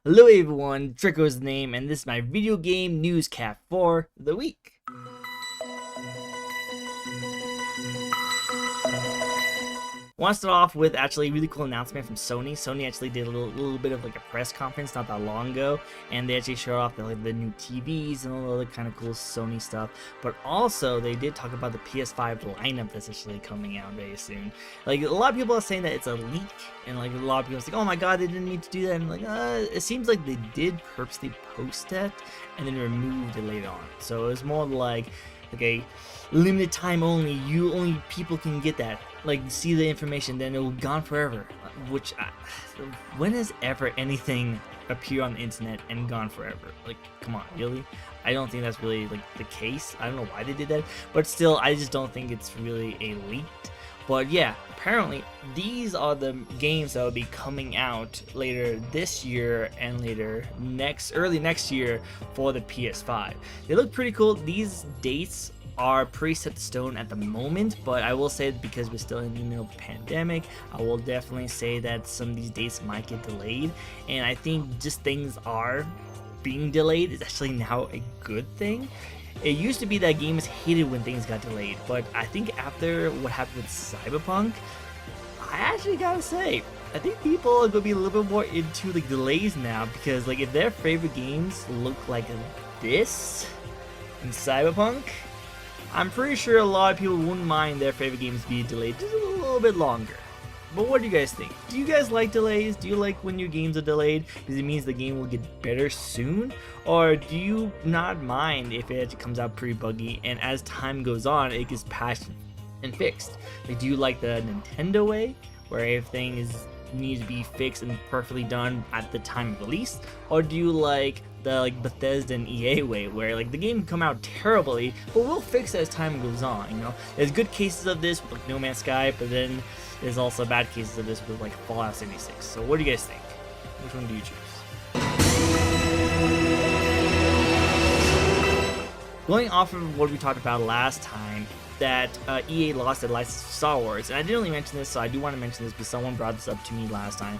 Hello everyone, Tricko's the name, and this is my video game newscast for the week. I want to start off with actually a really cool announcement from Sony. Sony actually did a little bit of like a press conference not that long ago, and they actually showed off the new TVs and all the other kind of cool Sony stuff. But also they did talk about the PS5 lineup that's actually coming out very soon. Like a lot of people are saying that it's a leak, and like a lot of people are like, oh my god, they didn't need to do that. And like, it seems like they did purposely post that and then removed it later on. So it was more like, okay, limited time only, only people can get that, like see the information, then it will gone forever. Which when has ever anything appear on the internet and gone forever? Like, come on, really? I don't think that's really like the case. I don't know why they did that, but still, I just don't think it's really a leak. But yeah, apparently these are the games that will be coming out later this year and early next year for the PS5. They look pretty cool. These dates are pretty set in stone at the moment, but I will say that because we're still in the middle of the pandemic, I will definitely say that some of these dates might get delayed, and I think just things are being delayed is actually now a good thing. It used to be that games hated when things got delayed, but I think after what happened with Cyberpunk, I actually gotta say, I think people are gonna be a little bit more into the delays now, because like if their favorite games look like this in Cyberpunk, I'm pretty sure a lot of people wouldn't mind their favorite games being delayed just a little bit longer. But what do you guys think? Do you guys like delays? Do you like when your games are delayed because it means the game will get better soon? Or do you not mind if it actually comes out pretty buggy and as time goes on it gets patched and fixed? Like, do you like the Nintendo way where everything needs to be fixed and perfectly done at the time of release? Or do you like the Bethesda and EA way where like the game can come out terribly but we'll fix it as time goes on? You know, there's good cases of this with like No Man's Sky, but then there's also bad cases of this with like Fallout 76. So what do you guys think? Which one do you choose? Going off of what we talked about last time, that EA lost their license for Star Wars, and I didn't really mention this, so I do want to mention this because someone brought this up to me last time.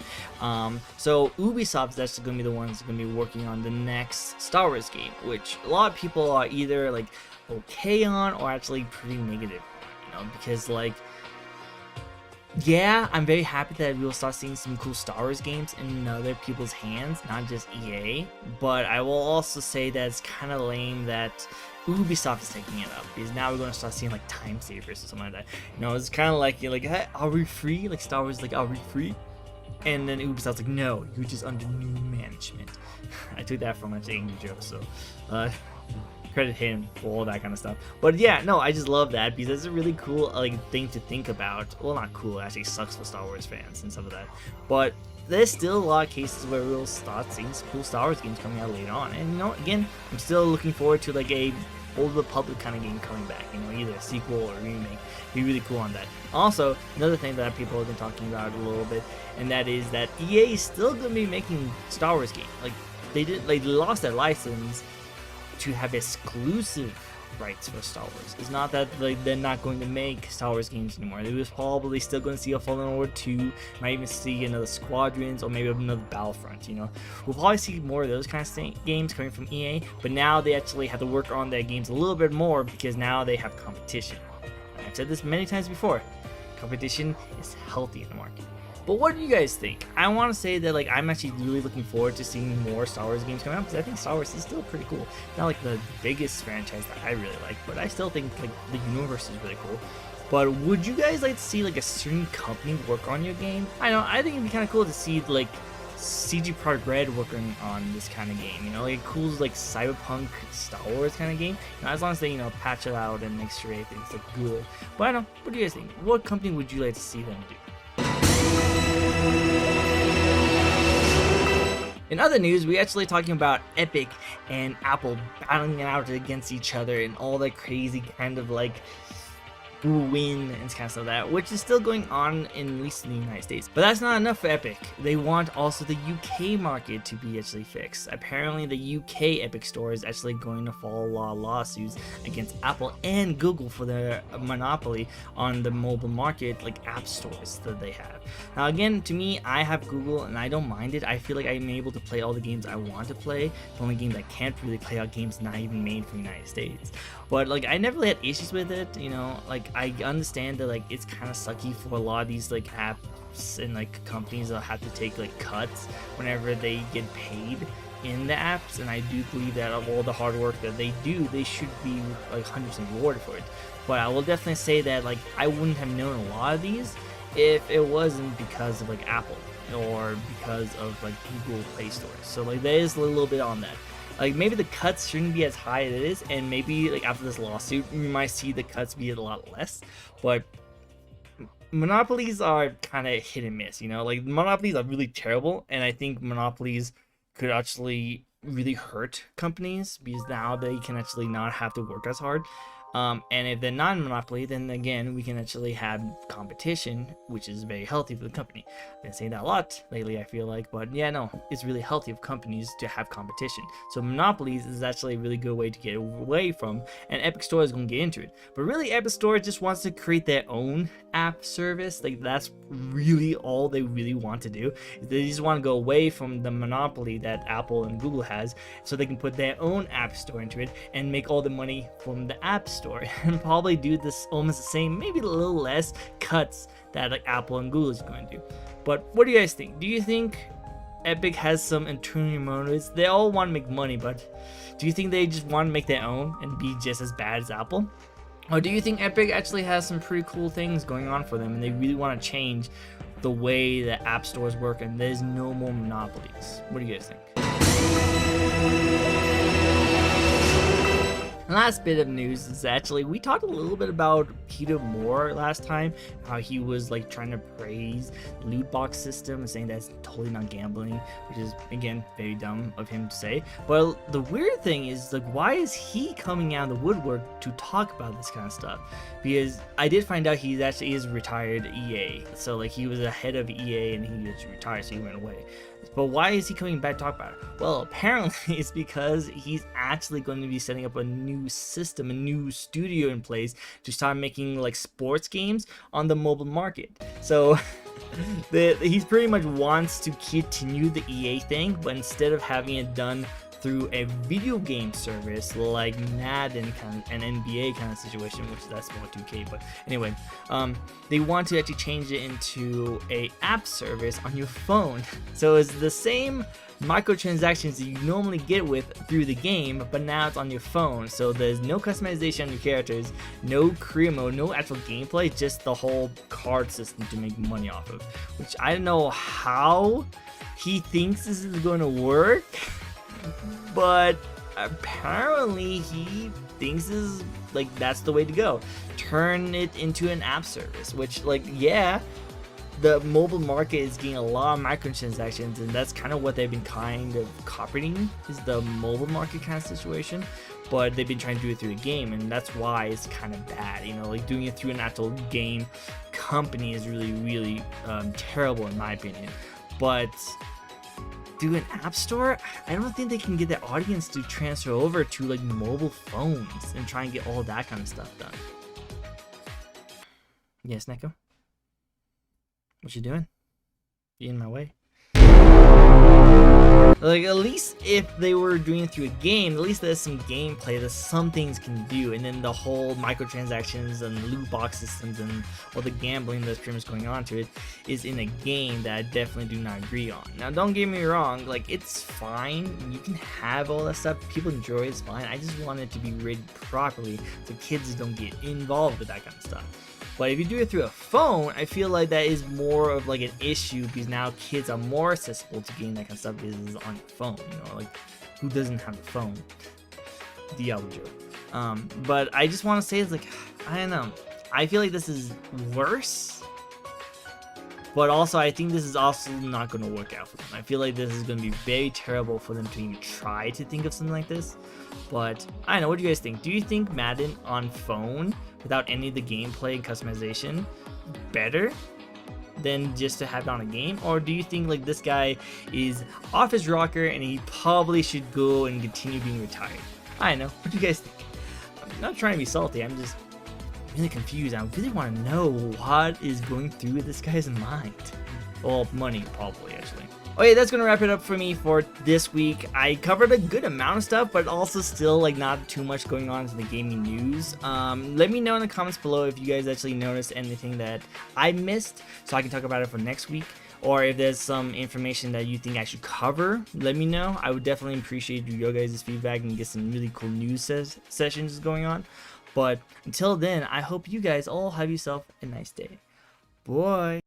So Ubisoft is actually going to be the ones going to be working on the next Star Wars game, which a lot of people are either like okay on or actually pretty negative, you know, because like, yeah, I'm very happy that we will start seeing some cool Star Wars games in other people's hands, not just EA. But I will also say that it's kind of lame that Ubisoft is taking it up, because now we're going to start seeing like time savers or something like that. You know, it's kind of like, you're like, hey, are we free? Like Star Wars is like, are we free? And then Ubisoft's like, no, you're just under new management. I took that from an angry joke, so credit him for all that kind of stuff. But yeah, no, I just love that because it's a really cool like thing to think about. Well, not cool, it actually sucks for Star Wars fans and stuff like that. But there's still a lot of cases where we'll start seeing some cool Star Wars games coming out later on. And you know, again, I'm still looking forward to like a Old Republic kind of game coming back, you know, either a sequel or a remake. Be really cool on that. Also, another thing that people have been talking about a little bit, and that is that EA is still going to be making Star Wars games. Like they lost their license to have exclusive rights for Star Wars. It's not that like they're not going to make Star Wars games anymore. They was probably still going to see a Fallen Order 2, might even see another Squadrons or maybe another Battlefront, you know. We'll probably see more of those kind of games coming from EA, but now they actually have to work on their games a little bit more because now they have competition. I've said this many times before, competition is healthy in the market. But what do you guys think? I want to say that like I'm actually really looking forward to seeing more Star Wars games coming out, because I think Star Wars is still pretty cool. Not like the biggest franchise that I really like, but I still think like the universe is really cool. But would you guys like to see like a certain company work on your game? I think it'd be kind of cool to see like CG Projekt Red working on this kind of game. You know, like a cool like Cyberpunk Star Wars kind of game. You know, as long as they, you know, patch it out and make sure everything's like good. But I don't know. What do you guys think? What company would you like to see them do? In other news, we're actually talking about Epic and Apple battling it out against each other and all that crazy kind of like win and kind of stuff like that, which is still going on in at least in the United States. But that's not enough for Epic. They want also the UK market to be actually fixed. Apparently the UK Epic Store is actually going to file lawsuits against Apple and Google for their monopoly on the mobile market, like app stores that they have. Now again, to me, I have Google and I don't mind it. I feel like I'm able to play all the games I want to play. The only games I can't really play are games not even made for the United States. But like I never really had issues with it, you know. Like I understand that like it's kind of sucky for a lot of these like apps and like companies that have to take like cuts whenever they get paid in the apps, and I do believe that of all the hard work that they do, they should be like 100% rewarded for it. But I will definitely say that like I wouldn't have known a lot of these if it wasn't because of like Apple or because of like Google Play Store. So like there is a little bit on that. Like maybe the cuts shouldn't be as high as it is, and maybe like after this lawsuit we might see the cuts be a lot less. But monopolies are kind of hit and miss, you know. Like monopolies are really terrible, and I think monopolies could actually really hurt companies because now they can actually not have to work as hard. And if they're not in monopoly, then again, we can actually have competition, which is very healthy for the company. I've been saying that a lot lately, I feel like, but yeah, no, it's really healthy for companies to have competition. So monopolies is actually a really good way to get away from, and Epic Store is going to get into it. But really, Epic Store just wants to create their own app service. Like that's really all they really want to do. They just want to go away from the monopoly that Apple and Google has, so they can put their own app store into it and make all the money from the app store. And probably do this almost the same, maybe a little less cuts that like Apple and Google is going to do. But what do you guys think? Do you think Epic has some internal motives? They all want to make money, but do you think they just want to make their own and be just as bad as Apple? Or do you think Epic actually has some pretty cool things going on for them and they really want to change the way that app stores work and there's no more monopolies? What do you guys think? And last bit of news is actually we talked a little bit about Peter Moore last time, how he was like trying to praise the loot box system and saying that's totally not gambling, which is again very dumb of him to say. But the weird thing is like, why is he coming out of the woodwork to talk about this kind of stuff? Because I did find out he actually is retired EA, so like he was a head of EA and he was retired, so he went away. But why is he coming back to talk about it? Well, apparently it's because he's actually going to be setting up a new system, a new studio in place to start making like sports games on the mobile market. So he pretty much wants to continue the EA thing, but instead of having it done through a video game service like Madden kind of, an NBA kind of situation, which that's more 2K, but anyway, they want to actually change it into a app service on your phone. So it's the same microtransactions that you normally get with through the game, but now it's on your phone. So there's no customization on your characters, no career mode, no actual gameplay, just the whole card system to make money off of, which I don't know how he thinks this is going to work. But apparently he thinks is like that's the way to go. Turn it into an app service, which like yeah, the mobile market is getting a lot of microtransactions, and that's kind of what they've been kind of copying is the mobile market kind of situation. But they've been trying to do it through a game, and that's why it's kind of bad. You know, like doing it through an actual game company is really terrible in my opinion. But do an app store, I don't think they can get their audience to transfer over to like mobile phones and try and get all that kind of stuff done. Yes, Neko? What you doing? You in my way? Like, at least if they were doing it through a game, at least there's some gameplay, there's some things can do, and then the whole microtransactions and loot box systems and all the gambling that's pretty much going on to it is in a game that I definitely do not agree on. Now, don't get me wrong, like, it's fine, you can have all that stuff, people enjoy it, it's fine, I just want it to be rated properly so kids don't get involved with that kind of stuff. But if you do it through a phone, I feel like that is more of like an issue because now kids are more accessible to getting that kind of stuff because it's on your phone. You know, like who doesn't have a phone? Diablo joke. But I just want to say it's like I don't know. I feel like this is worse But also, I think this is also not going to work out for them. I feel like this is going to be very terrible for them to even try to think of something like this. But I don't know, what do you guys think? Do you think Madden on phone without any of the gameplay and customization better than just to have it on a game? Or do you think like this guy is off his rocker and he probably should go and continue being retired? I don't know, what do you guys think? I'm not trying to be salty, I'm just really confused. I really want to know what is going through this guy's mind. Well, money probably, actually. Okay, that's gonna wrap it up for me for this week. I covered a good amount of stuff, but also still like not too much going on in the gaming news. Let me know in the comments below if you guys actually noticed anything that I missed, so I can talk about it for next week. Or if there's some information that you think I should cover, let me know. I would definitely appreciate your guys' feedback and get some really cool news sessions going on. But until then, I hope you guys all have yourself a nice day. Bye.